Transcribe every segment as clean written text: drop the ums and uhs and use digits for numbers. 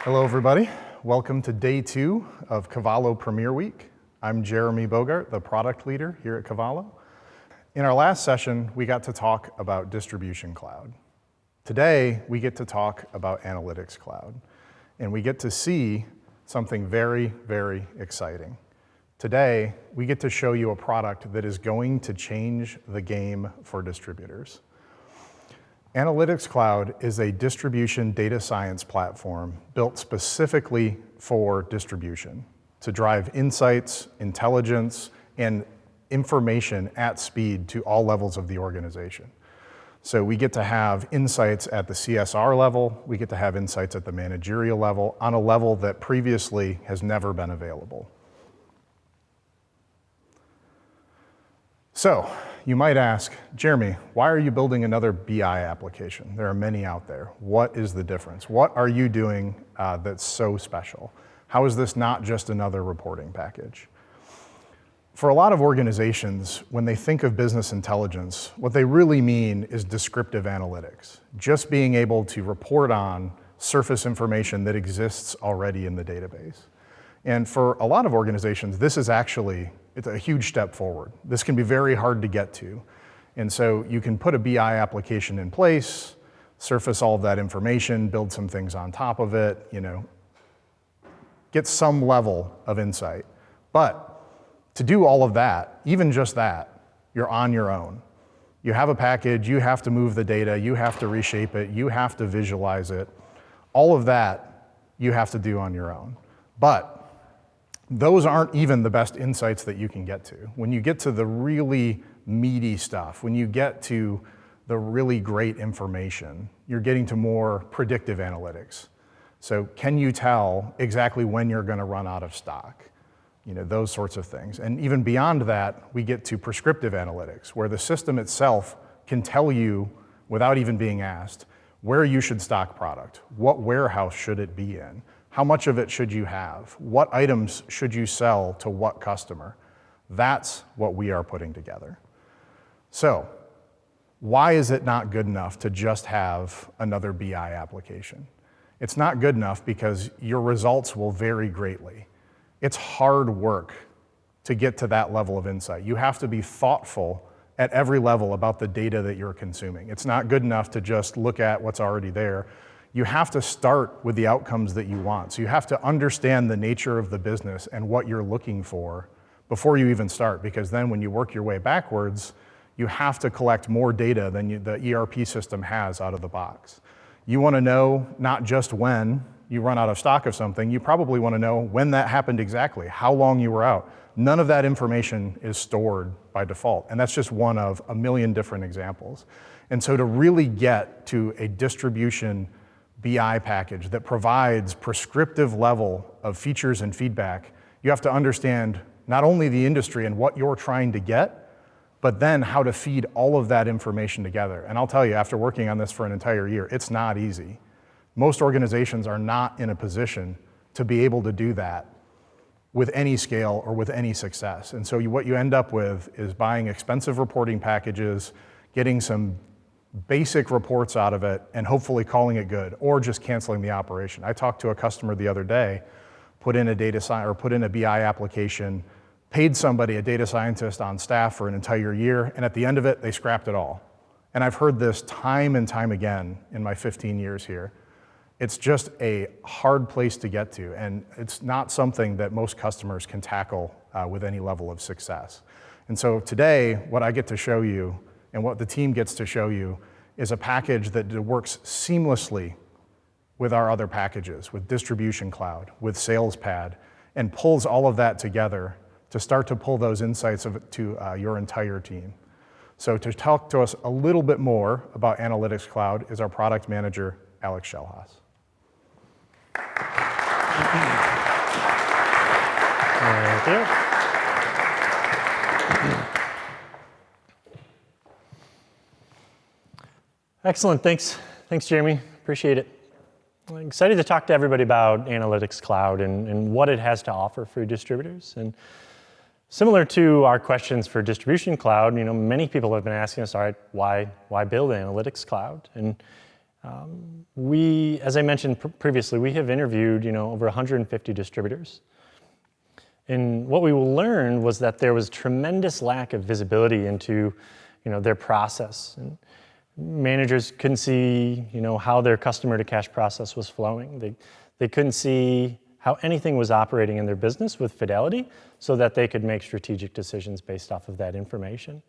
Hello, everybody. Welcome to day 2 of Cavallo Premier Week. I'm Jeremy Bogart, the product leader here at Cavallo. In our last session, we got to talk about Distribution Cloud. Today, we get to talk about Analytics Cloud, and we get to see something very, very exciting. Today, we get to show you a product that is going to change the game for distributors. Analytics Cloud is a distribution data science platform built specifically for distribution to drive insights, intelligence, and information at speed to all levels of the organization. So we get to have insights at the CSR level, we get to have insights at the managerial level on a level that previously has never been available. So, you might ask, Jeremy, why are you building another BI application? There are many out there. What is the difference? What are you doing that's so special? How is this not just another reporting package? For a lot of organizations, when they think of business intelligence, what they really mean is descriptive analytics, just being able to report on surface information that exists already in the database. And for a lot of organizations, this is actually it's a huge step forward. This can be very hard to get to. And so you can put a BI application in place, surface all of that information, build some things on top of it, get some level of insight. But to do all of that, even just that, you're on your own. You have a package, you have to move the data, you have to reshape it, you have to visualize it. All of that you have to do on your own. But those aren't even the best insights that you can get to. When you get to the really meaty stuff, when you get to the really great information, you're getting to more predictive analytics. So can you tell exactly when you're going to run out of stock? Those sorts of things. And even beyond that, we get to prescriptive analytics, where the system itself can tell you, without even being asked, where you should stock product, what warehouse should it be in, how much of it should you have? What items should you sell to what customer? That's what we are putting together. So, why is it not good enough to just have another BI application? It's not good enough because your results will vary greatly. It's hard work to get to that level of insight. You have to be thoughtful at every level about the data that you're consuming. It's not good enough to just look at what's already there. You have to start with the outcomes that you want. So you have to understand the nature of the business and what you're looking for before you even start, because then when you work your way backwards, you have to collect more data than the ERP system has out of the box. You want to know not just when you run out of stock of something, you probably want to know when that happened exactly, how long you were out. None of that information is stored by default, and that's just one of a million different examples. And so to really get to a distribution BI package that provides prescriptive level of features and feedback, you have to understand not only the industry and what you're trying to get, but then how to feed all of that information together. And I'll tell you, after working on this for an entire year, it's not easy. Most organizations are not in a position to be able to do that with any scale or with any success. And so what you end up with is buying expensive reporting packages, getting some basic reports out of it, and hopefully calling it good, or just canceling the operation. I talked to a customer the other day, put in a BI application, paid somebody, a data scientist on staff for an entire year, and at the end of it, they scrapped it all. And I've heard this time and time again in my 15 years here. It's just a hard place to get to, and it's not something that most customers can tackle with any level of success. And so today, what I get to show you and what the team gets to show you is a package that works seamlessly with our other packages, with Distribution Cloud, with SalesPad, and pulls all of that together to start to pull those insights to your entire team. So to talk to us a little bit more about Analytics Cloud is our product manager, Alex Schellhaus. Thank you. Excellent, thanks Jeremy, appreciate it. I'm excited to talk to everybody about Analytics Cloud and what it has to offer for distributors. And similar to our questions for Distribution Cloud, many people have been asking us, all right, why build Analytics Cloud? And As I mentioned previously, we have interviewed, over 150 distributors. And what we learned was that there was tremendous lack of visibility into, their process. And managers couldn't see, how their customer to cash process was flowing. They couldn't see how anything was operating in their business with fidelity so that they could make strategic decisions based off of that information.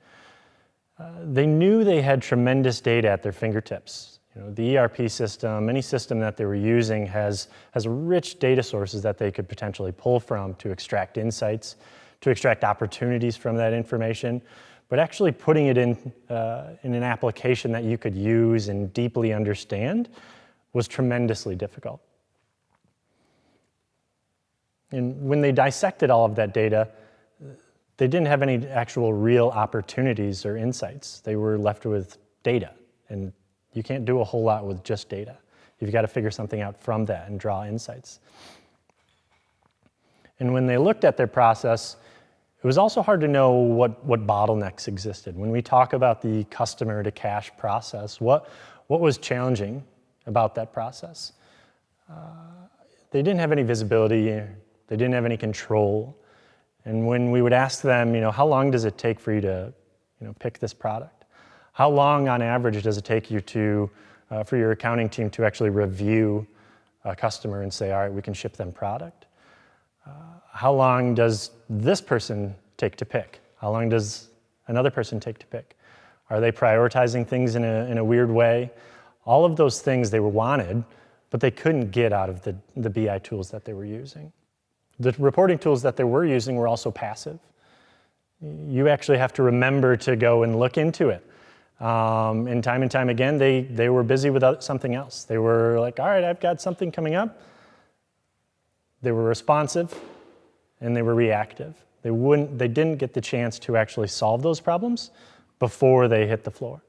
They knew they had tremendous data at their fingertips. The ERP system, any system that they were using has rich data sources that they could potentially pull from to extract insights, to extract opportunities from that information, but actually putting it in an application that you could use and deeply understand was tremendously difficult. And when they dissected all of that data, they didn't have any actual real opportunities or insights. They were left with data, and you can't do a whole lot with just data. You've got to figure something out from that and draw insights. And when they looked at their process, it was also hard to know what bottlenecks existed. When we talk about the customer to cash process, what was challenging about that process? They didn't have any visibility. They didn't have any control. And when we would ask them, how long does it take for you to, pick this product? How long on average does it take you for your accounting team to actually review a customer and say, all right, we can ship them product? How long does this person take to pick? How long does another person take to pick? Are they prioritizing things in a weird way? All of those things they were wanted, but they couldn't get out of the BI tools that they were using. The reporting tools that they were using were also passive. You actually have to remember to go and look into it. And time again, they were busy with something else. They were like, all right, I've got something coming up. They were responsive and they were reactive. They didn't get the chance to actually solve those problems before they hit the floor.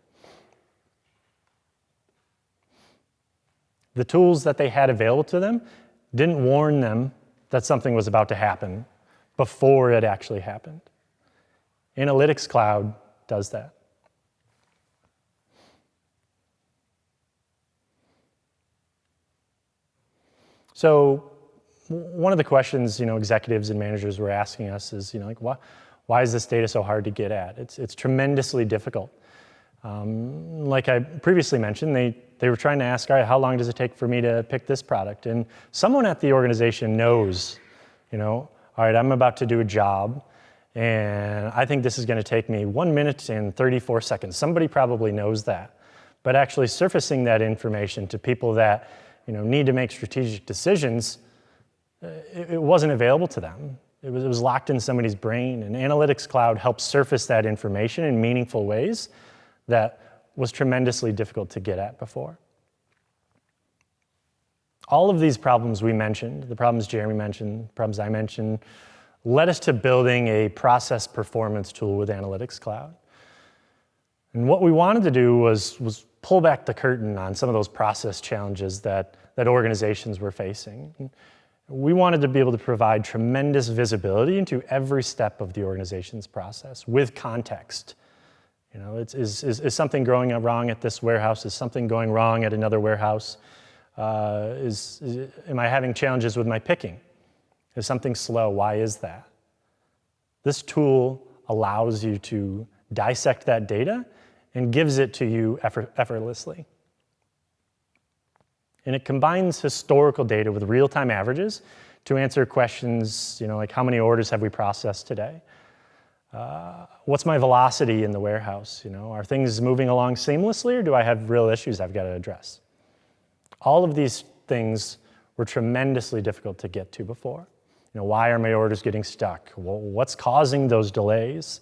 The tools that they had available to them didn't warn them that something was about to happen before it actually happened. Analytics Cloud does that. So one of the questions, executives and managers were asking us is, why is this data so hard to get at? It's tremendously difficult. Like I previously mentioned, they were trying to ask, all right, how long does it take for me to pick this product? And someone at the organization knows, all right, I'm about to do a job, and I think this is going to take me 1 minute and 34 seconds. Somebody probably knows that. But actually surfacing that information to people that need to make strategic decisions, it wasn't available to them. It was locked in somebody's brain, and Analytics Cloud helps surface that information in meaningful ways that was tremendously difficult to get at before. All of these problems we mentioned, the problems Jeremy mentioned, the problems I mentioned, led us to building a process performance tool with Analytics Cloud. And what we wanted to do was pull back the curtain on some of those process challenges that organizations were facing. We wanted to be able to provide tremendous visibility into every step of the organization's process with context. Is something going wrong at this warehouse? Is something going wrong at another warehouse? Am I having challenges with my picking? Is something slow? Why is that? This tool allows you to dissect that data and gives it to you effortlessly. And it combines historical data with real-time averages to answer questions, like how many orders have we processed today? What's my velocity in the warehouse? Are things moving along seamlessly, or do I have real issues I've got to address? All of these things were tremendously difficult to get to before. Why are my orders getting stuck? Well, what's causing those delays?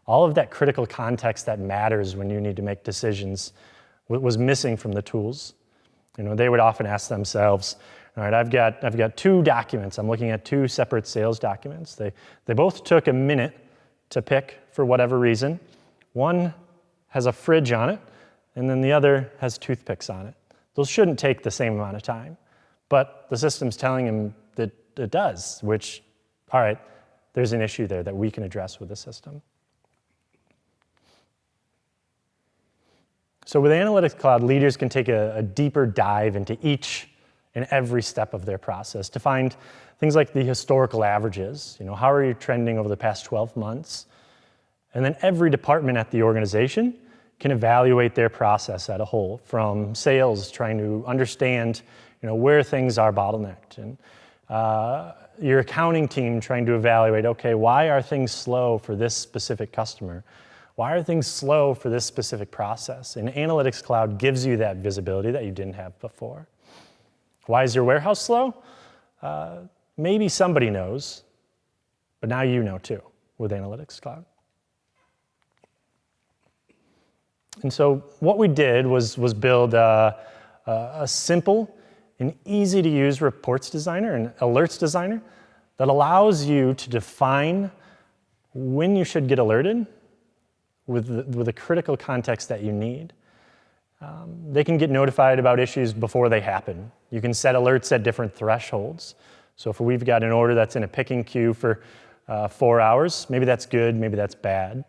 All of that critical context that matters when you need to make decisions was missing from the tools. They would often ask themselves, all right, I've got 2 documents. I'm looking at 2 separate sales documents. They both took a minute to pick for whatever reason. One has a fridge on it, and then the other has toothpicks on it. Those shouldn't take the same amount of time, but the system's telling them that it does, which, all right, there's an issue there that we can address with the system. So with Analytics Cloud, leaders can take a deeper dive into each and every step of their process to find things like the historical averages. How are you trending over the past 12 months? And then every department at the organization can evaluate their process as a whole, from sales trying to understand where things are bottlenecked, and your accounting team trying to evaluate, okay, why are things slow for this specific customer? Why are things slow for this specific process? And Analytics Cloud gives you that visibility that you didn't have before. Why is your warehouse slow? Maybe somebody knows, but now you know too with Analytics Cloud. And so what we did was build a simple and easy to use reports designer and alerts designer that allows you to define when you should get alerted with the critical context that you need. They can get notified about issues before they happen. You can set alerts at different thresholds. So if we've got an order that's in a picking queue for 4 hours, maybe that's good, maybe that's bad.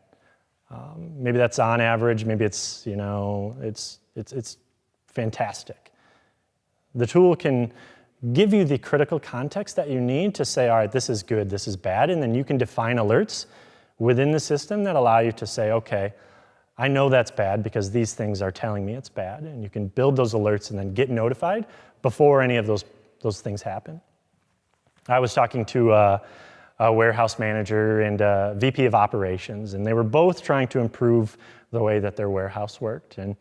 Maybe that's on average, maybe it's fantastic. The tool can give you the critical context that you need to say, all right, this is good, this is bad, and then you can define alerts within the system that allow you to say, okay, I know that's bad because these things are telling me it's bad, and you can build those alerts and then get notified before any of those things happen. I was talking to a warehouse manager and a VP of operations, and they were both trying to improve the way that their warehouse worked, and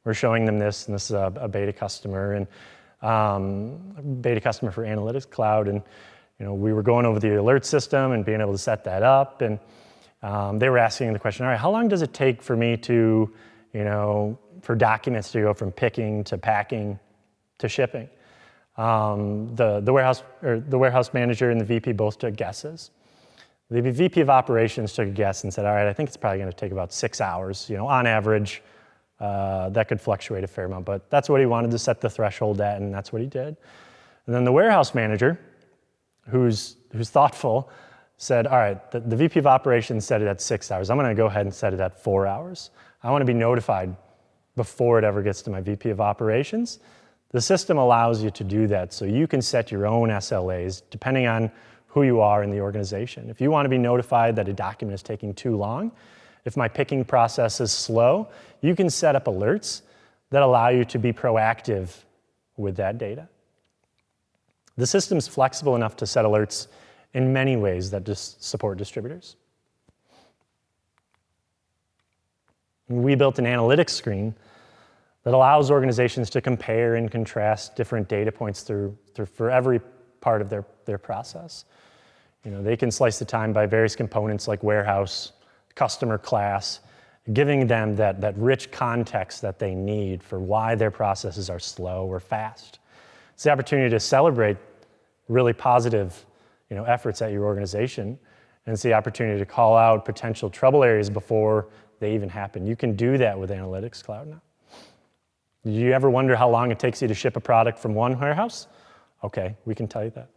we're showing them this, and this is a beta customer, and beta customer for Analytics Cloud, and we were going over the alert system and being able to set that up, and they were asking the question, all right, how long does it take for me to, for documents to go from picking to packing to shipping? The warehouse manager and the VP both took guesses. The VP of operations took a guess and said, all right, I think it's probably going to take about 6 hours, on average. That could fluctuate a fair amount, but that's what he wanted to set the threshold at, and that's what he did. And then the warehouse manager, who's thoughtful, said, all right, the VP of operations set it at 6 hours. I'm going to go ahead and set it at 4 hours. I want to be notified before it ever gets to my VP of operations. The system allows you to do that, so you can set your own SLAs depending on who you are in the organization. If you want to be notified that a document is taking too long, if my picking process is slow, you can set up alerts that allow you to be proactive with that data. The system's flexible enough to set alerts in many ways that just support distributors. We built an analytics screen that allows organizations to compare and contrast different data points for every part of their process. They can slice the time by various components like warehouse, customer class, giving them that rich context that they need for why their processes are slow or fast. It's the opportunity to celebrate really positive efforts at your organization, and it's the opportunity to call out potential trouble areas before they even happen. You can do that with Analytics Cloud now. Do you ever wonder how long it takes you to ship a product from one warehouse? Okay, we can tell you that.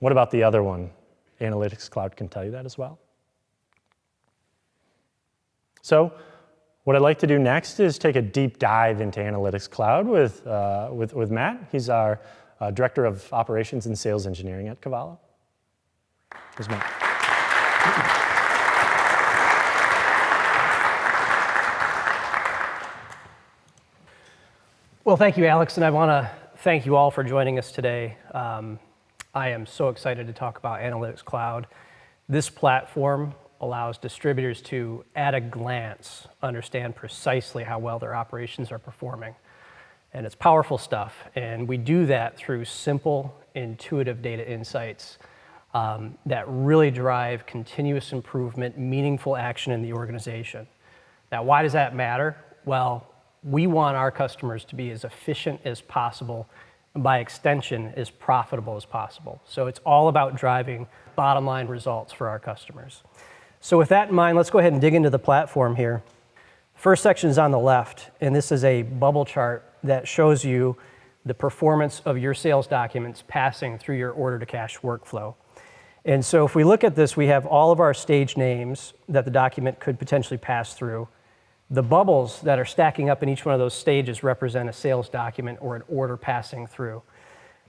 What about the other one? Analytics Cloud can tell you that as well. So what I'd like to do next is take a deep dive into Analytics Cloud with Matt. He's our Director of Operations and Sales Engineering at Cavallo. Here's Matt. Well, thank you, Alex, and I want to thank you all for joining us today. I am so excited to talk about Analytics Cloud. This platform allows distributors to, at a glance, understand precisely how well their operations are performing. And it's powerful stuff, and we do that through simple, intuitive data insights that really drive continuous improvement, meaningful action in the organization. Now, why does that matter? Well, we want our customers to be as efficient as possible, and by extension, as profitable as possible. So it's all about driving bottom line results for our customers. So with that in mind, let's go ahead and dig into the platform here. First section is on the left, and this is a bubble chart that shows you the performance of your sales documents passing through your order-to-cash workflow. And so if we look at this, we have all of our stage names that the document could potentially pass through. The bubbles that are stacking up in each one of those stages represent a sales document or an order passing through.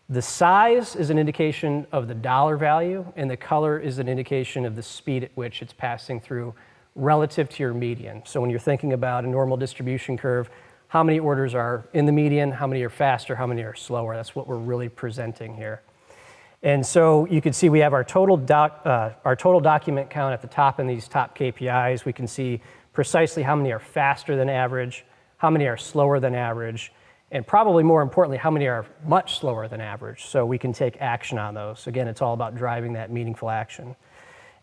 The size is an indication of the dollar value, and the color is an indication of the speed at which it's passing through relative to your median. So when you're thinking about a normal distribution curve, how many orders are in the median, how many are faster, how many are slower? That's what we're really presenting here. And so you can see we have our total document count at the top in these top KPIs. We can see precisely how many are faster than average, how many are slower than average, and probably more importantly, how many are much slower than average, so we can take action on those. Again, it's all about driving that meaningful action.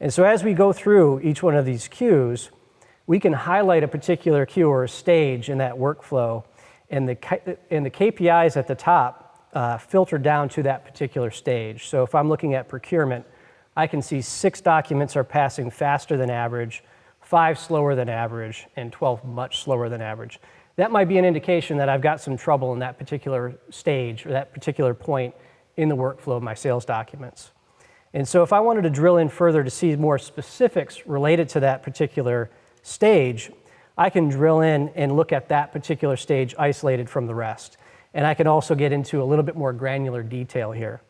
And so as we go through each one of these queues, we can highlight a particular queue or a stage in that workflow, and the KPIs at the top filter down to that particular stage. So if I'm looking at procurement, I can see 6 documents are passing faster than average, 5 slower than average, and 12 much slower than average. That might be an indication that I've got some trouble in that particular stage or that particular point in the workflow of my sales documents. And so if I wanted to drill in further to see more specifics related to that particular stage, I can drill in and look at that particular stage isolated from the rest. And I can also get into a little bit more granular detail here.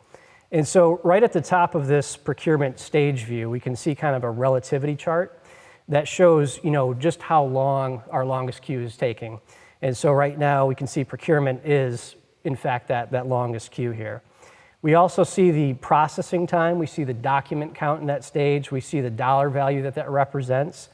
And so right at the top of this procurement stage view, we can see kind of a relativity chart that shows, just how long our longest queue is taking. And so right now we can see procurement is, in fact, that longest queue here. We also see the processing time. We see the document count in that stage. We see the dollar value that represents.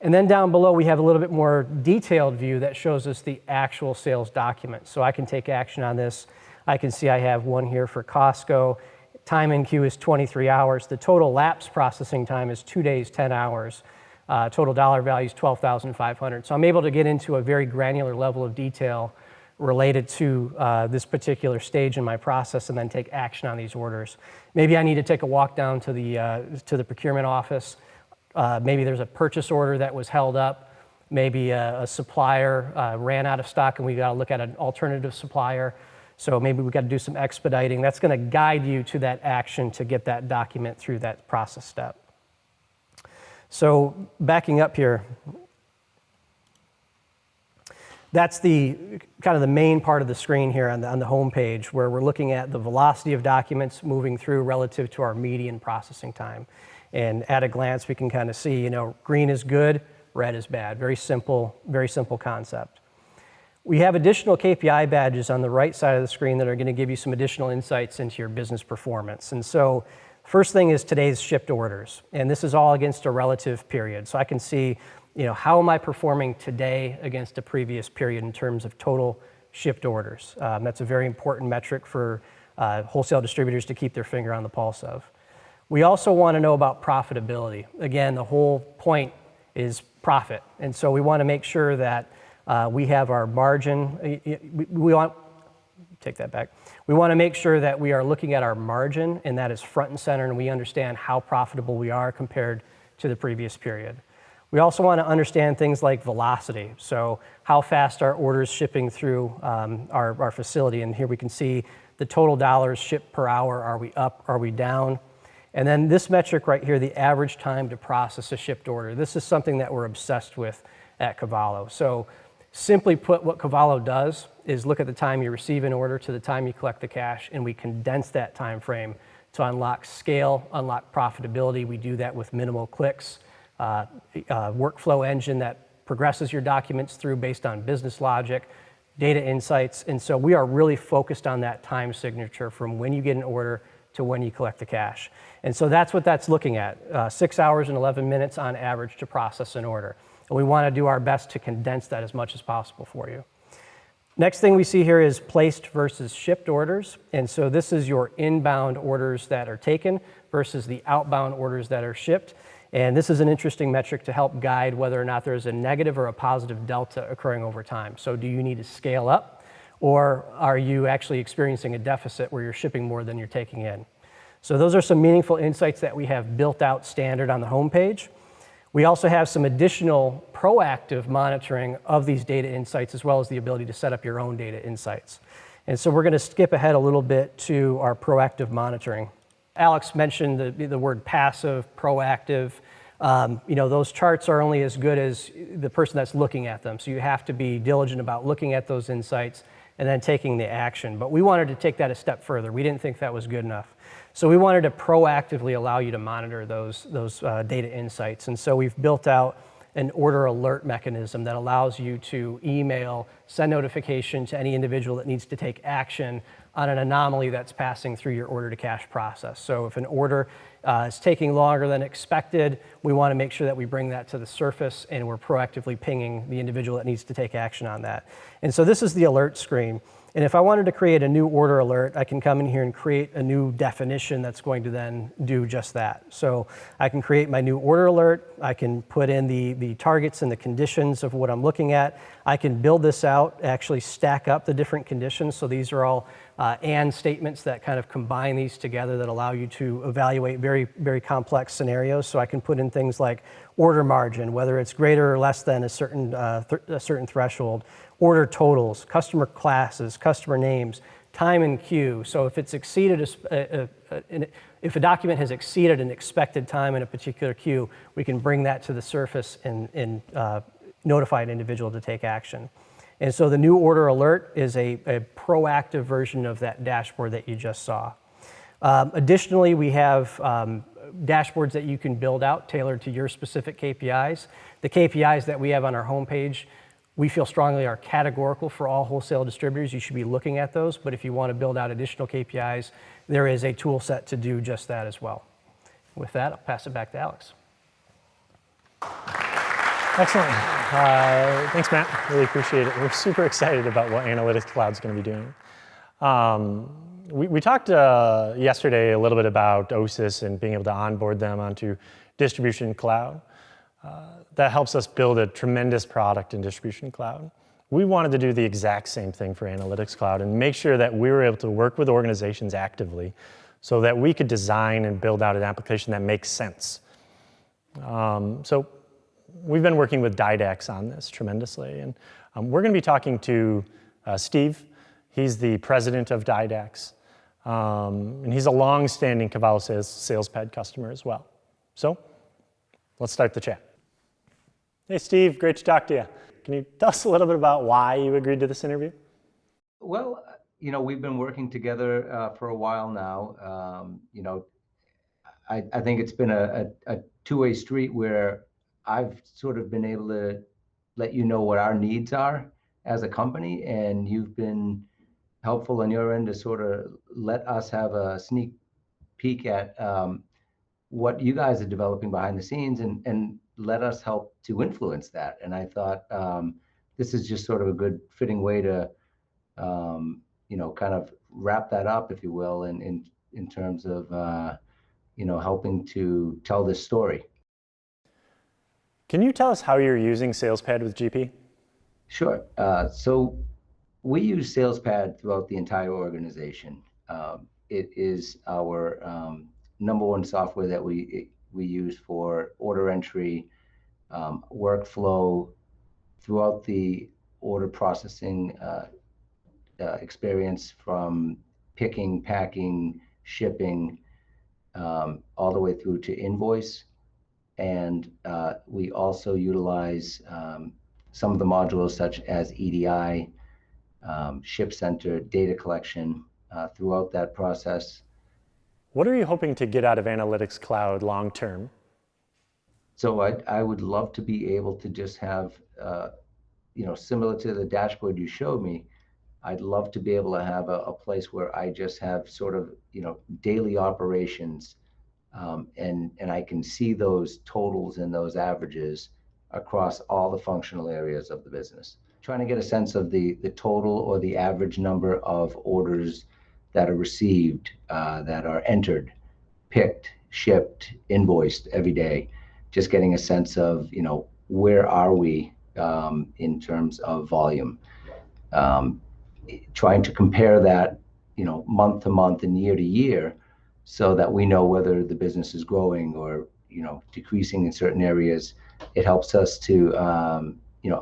And then down below, we have a little bit more detailed view that shows us the actual sales document. So I can take action on this. I can see I have one here for Costco. Time in queue is 23 hours. The total lapse processing time is 2 days, 10 hours. Total dollar value is $12,500. So I'm able to get into a very granular level of detail related to this particular stage in my process and then take action on these orders. Maybe I need to take a walk down to the procurement office. Maybe there's a purchase order that was held up. Maybe a supplier ran out of stock and we got to look at an alternative supplier. So maybe we got to do some expediting. That's going to guide you to that action to get that document through that process step. So backing up here, that's the kind of the main part of the screen here on the home page, where we're looking at the velocity of documents moving through relative to our median processing time. And at a glance, we can kind of see, green is good, red is bad. Very simple concept. We have additional KPI badges on the right side of the screen that are going to give you some additional insights into your business performance. And so first thing is today's shipped orders, and this is all against a relative period. So I can see, how am I performing today against a previous period in terms of total shipped orders. That's a very important metric for wholesale distributors to keep their finger on the pulse of. We also want to know about profitability. Again, the whole point is profit, and so we want to make sure that we have our margin. We want to make sure that we are looking at our margin, and that is front and center, and we understand how profitable we are compared to the previous period. We also want to understand things like velocity, so how fast are orders shipping through our facility, and here we can see the total dollars shipped per hour. Are we up? Are we down? And then this metric right here, the average time to process a shipped order. This is something that we're obsessed with at Cavallo. So simply put, what Cavallo does is look at the time you receive an order to the time you collect the cash, and we condense that time frame to unlock scale, unlock profitability. We do that with minimal clicks, workflow engine that progresses your documents through based on business logic, data insights, and so we are really focused on that time signature from when you get an order to when you collect the cash. And so that's what that's looking at, 6 hours and 11 minutes on average to process an order. And we want to do our best to condense that as much as possible for you. Next thing we see here is placed versus shipped orders. And so this is your inbound orders that are taken versus the outbound orders that are shipped. And this is an interesting metric to help guide whether or not there's a negative or a positive delta occurring over time. So do you need to scale up, or are you actually experiencing a deficit where you're shipping more than you're taking in? So those are some meaningful insights that we have built out standard on the homepage. We also have some additional proactive monitoring of these data insights, as well as the ability to set up your own data insights. And so we're going to skip ahead a little bit to our proactive monitoring. Alex mentioned the word passive, proactive. Those charts are only as good as the person that's looking at them. So you have to be diligent about looking at those insights and then taking the action. But we wanted to take that a step further. We didn't think that was good enough. So we wanted to proactively allow you to monitor those data insights. And so we've built out an order alert mechanism that allows you to email, send notification to any individual that needs to take action on an anomaly that's passing through your order to cash process. So if an order is taking longer than expected, we want to make sure that we bring that to the surface and we're proactively pinging the individual that needs to take action on that. And so this is the alert screen. And if I wanted to create a new order alert, I can come in here and create a new definition that's going to then do just that. So I can create my new order alert. I can put in the targets and the conditions of what I'm looking at. I can build this out, actually stack up the different conditions. So these are all and statements that kind of combine these together that allow you to evaluate very, very complex scenarios. So I can put in things like order margin, whether it's greater or less than a certain threshold, order totals, customer classes, customer names, time in queue. So if it's exceeded, if a document has exceeded an expected time in a particular queue, we can bring that to the surface and notify an individual to take action. And so the new order alert is a proactive version of that dashboard that you just saw. Additionally, we have dashboards that you can build out tailored to your specific KPIs. The KPIs that we have on our homepage, we feel strongly are categorical for all wholesale distributors. You should be looking at those, but if you want to build out additional KPIs, there is a tool set to do just that as well. With that, I'll pass it back to Alex. Excellent. Thanks, Matt. Really appreciate it. We're super excited about what Analytics Cloud's going to be doing. We talked yesterday a little bit about OSIS and being able to onboard them onto Distribution Cloud. That helps us build a tremendous product in Distribution Cloud. We wanted to do the exact same thing for Analytics Cloud and make sure that we were able to work with organizations actively so that we could design and build out an application that makes sense. So we've been working with Didax on this tremendously, and we're going to be talking to Steve. He's the president of Didax, and he's a long-standing Cavallo SalesPad customer as well. So let's start the chat. Hey, Steve, great to talk to you. Can you tell us a little bit about why you agreed to this interview? Well, we've been working together for a while now. I think it's been a two-way street where I've sort of been able to let you know what our needs are as a company, and you've been helpful on your end to sort of let us have a sneak peek at what you guys are developing behind the scenes and let us help to influence that. And I thought this is just sort of a good fitting way to, kind of wrap that up, if you will, in terms of, helping to tell this story. Can you tell us how you're using SalesPad with GP? Sure. So we use SalesPad throughout the entire organization. It is our number one software that we use for order entry, workflow throughout the order processing experience, from picking, packing, shipping, all the way through to invoice. And we also utilize some of the modules such as EDI, Ship Center, data collection throughout that process. What are you hoping to get out of Analytics Cloud long term? So I would love to be able to just have, similar to the dashboard you showed me, I'd love to be able to have a place where I just have sort of, daily operations, and I can see those totals and those averages across all the functional areas of the business. Trying to get a sense of the total or the average number of orders that are received, that are entered, picked, shipped, invoiced every day. Just getting a sense of, where are we in terms of volume. Trying to compare that, month to month and year to year, so that we know whether the business is growing or, decreasing in certain areas. It helps us to,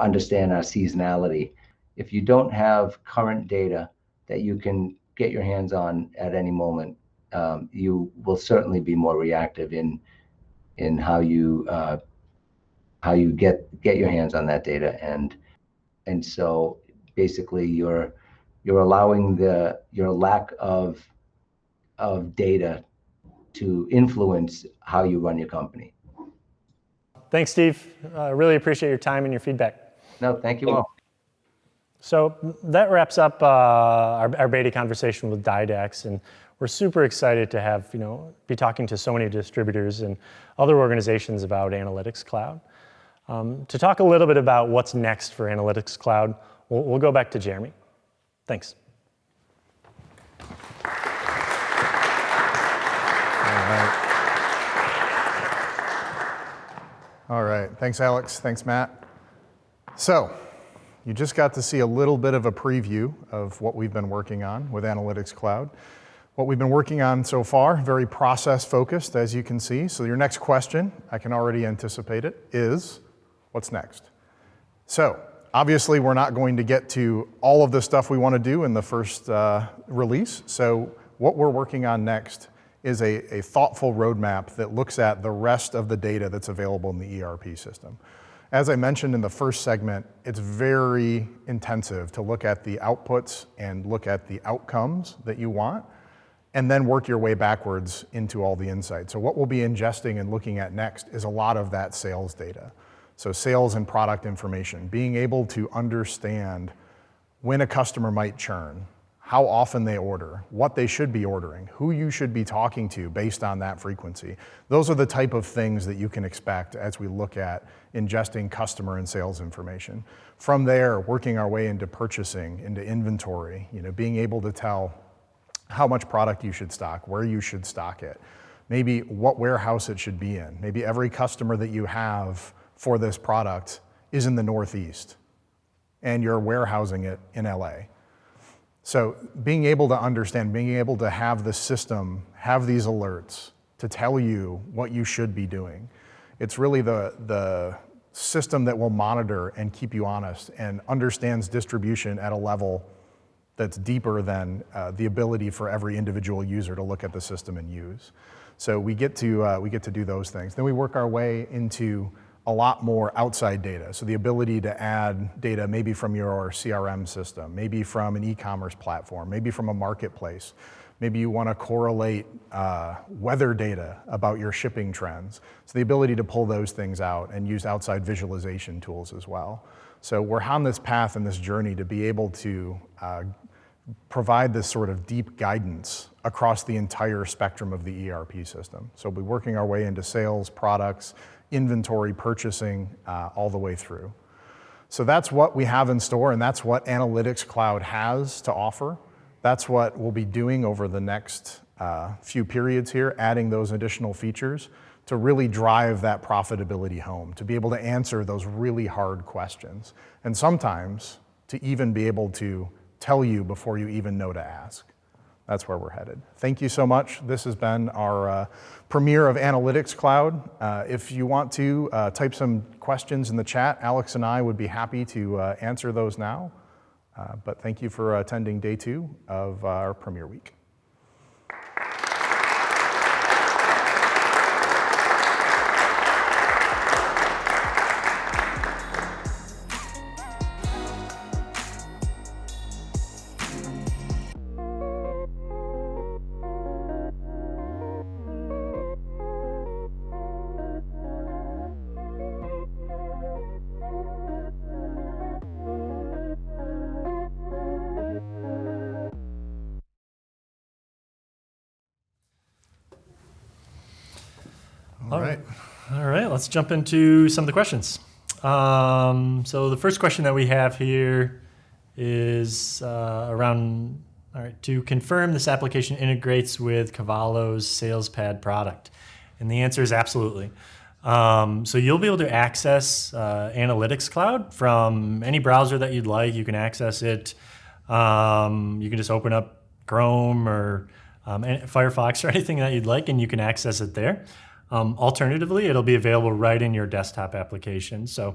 understand our seasonality. If you don't have current data that you can get your hands on at any moment, you will certainly be more reactive in in how you get your hands on that data, and so basically you're allowing your lack of data to influence how you run your company. Thanks, Steve. Really appreciate your time and your feedback. No, thank you all. So that wraps up our beta conversation with Didax, and we're super excited to have be talking to so many distributors and other organizations about Analytics Cloud. To talk a little bit about what's next for Analytics Cloud, we'll go back to Jeremy. Thanks. All right. Thanks, Alex. Thanks, Matt. So you just got to see a little bit of a preview of what we've been working on with Analytics Cloud. What we've been working on so far, very process-focused, as you can see. So your next question, I can already anticipate it, is what's next? So obviously, we're not going to get to all of the stuff we want to do in the first release. So what we're working on next is a thoughtful roadmap that looks at the rest of the data that's available in the ERP system. As I mentioned in the first segment, it's very intensive to look at the outputs and look at the outcomes that you want, and then work your way backwards into all the insights. So what we'll be ingesting and looking at next is a lot of that sales data. So sales and product information, being able to understand when a customer might churn, how often they order, what they should be ordering, who you should be talking to based on that frequency. Those are the type of things that you can expect as we look at ingesting customer and sales information. From there, working our way into purchasing, into inventory, being able to tell how much product you should stock, where you should stock it, maybe what warehouse it should be in. Maybe every customer that you have for this product is in the Northeast and you're warehousing it in LA. So being able to understand, being able to have the system, have these alerts to tell you what you should be doing. It's really the system that will monitor and keep you honest and understands distribution at a level that's deeper than the ability for every individual user to look at the system and use. So we get to do those things. Then we work our way into a lot more outside data. So the ability to add data maybe from your CRM system, maybe from an e-commerce platform, maybe from a marketplace. Maybe you want to correlate weather data about your shipping trends. So the ability to pull those things out and use outside visualization tools as well. So we're on this path and this journey to be able to provide this sort of deep guidance across the entire spectrum of the ERP system. So we'll be working our way into sales, products, inventory, purchasing, all the way through. So that's what we have in store, and that's what Analytics Cloud has to offer. That's what we'll be doing over the next few periods here, adding those additional features to really drive that profitability home, to be able to answer those really hard questions, and sometimes to even be able to tell you before you even know to ask. That's where we're headed. Thank you so much. This has been our premiere of Analytics Cloud. If you want to type some questions in the chat, Alex and I would be happy to answer those now. But thank you for attending day 2 of our premiere week. All right, let's jump into some of the questions. So the first question that we have here is around, to confirm this application integrates with Cavallo's SalesPad product. And the answer is absolutely. So you'll be able to access Analytics Cloud from any browser that you'd like. You can access it. You can just open up Chrome or Firefox or anything that you'd like, and you can access it there. Alternatively, it'll be available right in your desktop application. So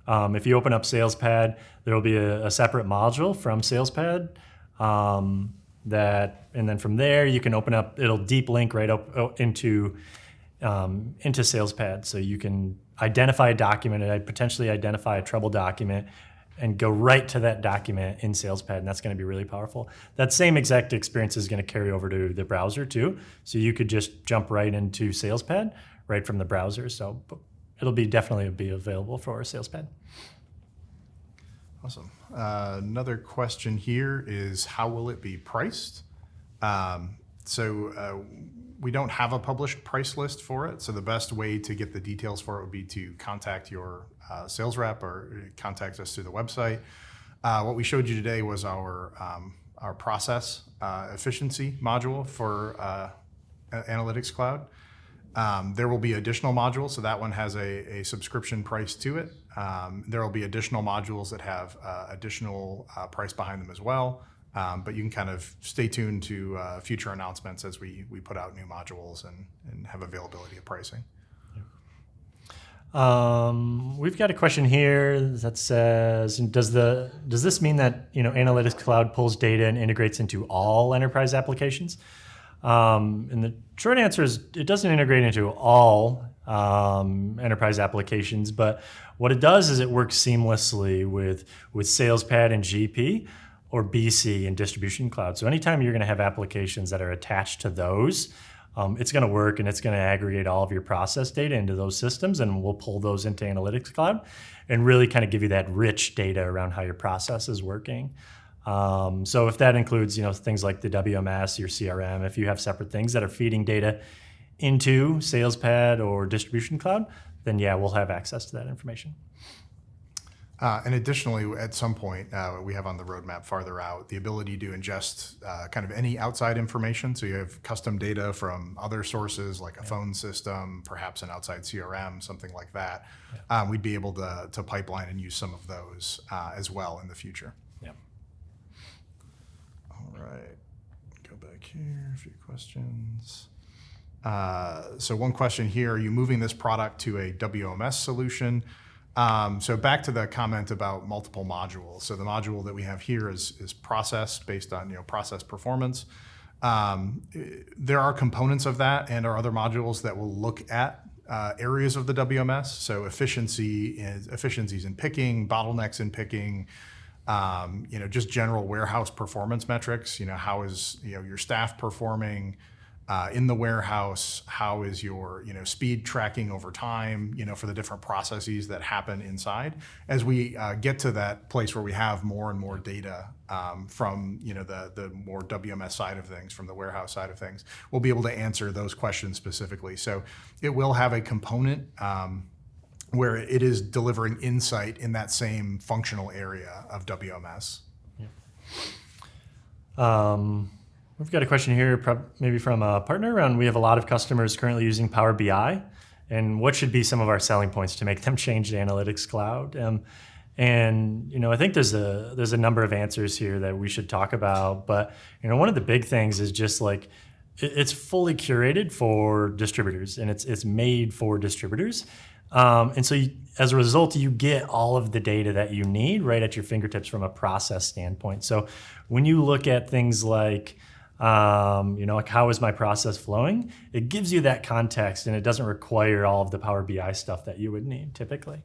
if you open up SalesPad, there will be a separate module from SalesPad and then from there you can open up, it'll deep link right up into into SalesPad, so you can identify a document and potentially identify a trouble document and go right to that document in SalesPad, and that's going to be really powerful. That same exact experience is going to carry over to the browser too, so you could just jump right into SalesPad right from the browser. So it'll definitely be available for SalesPad. Awesome. Another question here is, how will it be priced? We don't have a published price list for it, so the best way to get the details for it would be to contact your sales rep or contact us through the website. What we showed you today was our process efficiency module for Analytics Cloud. There will be additional modules, so that one has a subscription price to it. There will be additional modules that have additional price behind them as well. But you can kind of stay tuned to future announcements as we put out new modules and have availability of pricing. We've got a question here that says, does this mean that Analytics Cloud pulls data and integrates into all enterprise applications? And the short answer is it doesn't integrate into all enterprise applications, but what it does is it works seamlessly with SalesPad and GP or BC and Distribution Cloud. So anytime you're going to have applications that are attached to those, it's going to work and it's going to aggregate all of your process data into those systems, and we'll pull those into Analytics Cloud and really kind of give you that rich data around how your process is working. So if that includes things like the WMS, your CRM, if you have separate things that are feeding data into SalesPad or Distribution Cloud, then yeah, we'll have access to that information. And additionally, at some point, we have on the roadmap farther out the ability to ingest kind of any outside information. So you have custom data from other sources like a phone system, perhaps an outside CRM, something like that. We'd be able to pipeline and use some of those as well in the future. Yeah. All right. Go back here, a few questions. So one question here, are you moving this product to a WMS solution? So back to the comment about multiple modules. So the module that we have here is process based on process performance. There are components of that and our other modules that will look at areas of the WMS. So efficiencies in picking, bottlenecks in picking, just general warehouse performance metrics. How is your staff performing in the warehouse? How is your speed tracking over time for the different processes that happen inside? As we get to that place where we have more and more data from the more WMS side of things, from the warehouse side of things, we'll be able to answer those questions specifically. So it will have a component where it is delivering insight in that same functional area of WMS. Yeah. We've got a question here, maybe from a partner around, we have a lot of customers currently using Power BI, and what should be some of our selling points to make them change to Analytics Cloud? I think there's a number of answers here that we should talk about, but one of the big things is just like, it's fully curated for distributors and it's made for distributors. And so as a result, you get all of the data that you need right at your fingertips from a process standpoint. So when you look at things like, like how is my process flowing? It gives you that context and it doesn't require all of the Power BI stuff that you would need typically.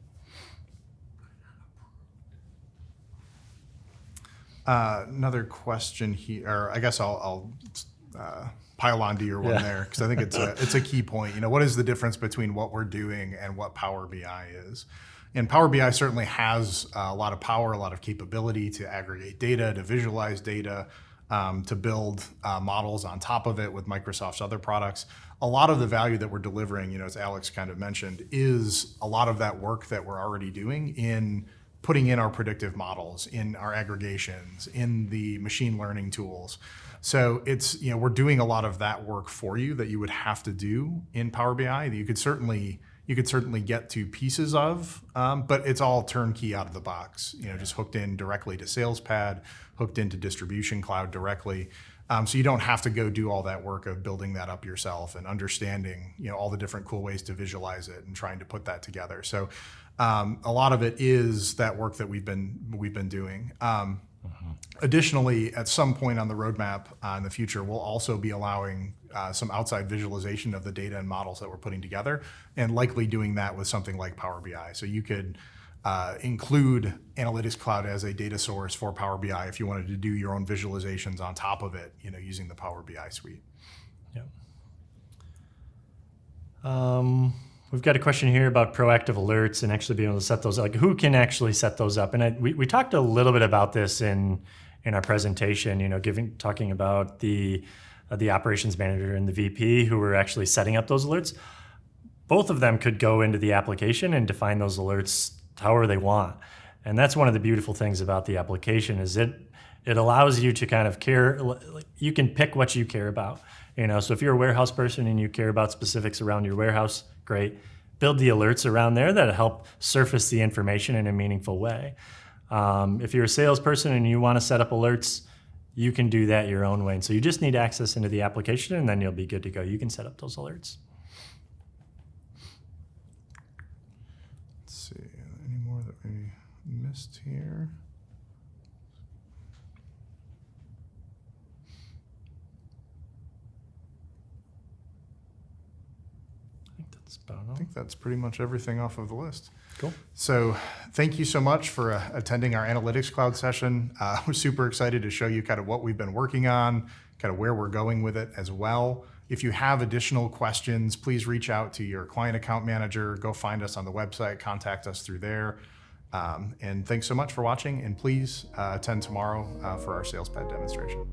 Another question here, or I guess I'll pile onto your one there because I think it's a key point. What is the difference between what we're doing and what Power BI is? And Power BI certainly has a lot of power, a lot of capability to aggregate data, to visualize data, to build models on top of it with Microsoft's other products. A lot of the value that we're delivering, as Alex kind of mentioned, is a lot of that work that we're already doing in putting in our predictive models, in our aggregations, in the machine learning tools. So it's, we're doing a lot of that work for you that you would have to do in Power BI that you could certainly get to pieces of, but it's all turnkey out of the box, just hooked in directly to SalesPad, hooked into Distribution Cloud directly. So you don't have to go do all that work of building that up yourself and understanding, all the different cool ways to visualize it and trying to put that together. So a lot of it is that work that we've been doing. Additionally, at some point on the roadmap in the future, we'll also be allowing some outside visualization of the data and models that we're putting together, and likely doing that with something like Power BI. So you could include Analytics Cloud as a data source for Power BI if you wanted to do your own visualizations on top of it, using the Power BI suite. Yeah. We've got a question here about proactive alerts and actually being able to set those, like who can actually set those up? And we talked a little bit about this in our presentation, talking about the operations manager and the VP who were actually setting up those alerts. Both of them could go into the application and define those alerts however they want. And that's one of the beautiful things about the application is it allows you to kind of care, you can pick what you care about. So if you're a warehouse person and you care about specifics around your warehouse, great. Build the alerts around there that help surface the information in a meaningful way. If you're a salesperson and you want to set up alerts, you can do that your own way. And so you just need access into the application and then you'll be good to go. You can set up those alerts. Let's see, any more that we missed here? I think that's pretty much everything off of the list. Cool. So thank you so much for attending our Analytics Cloud session. We're super excited to show you kind of what we've been working on, kind of where we're going with it as well. If you have additional questions, please reach out to your client account manager. Go find us on the website, contact us through there. And thanks so much for watching, and please attend tomorrow for our SalesPad demonstration.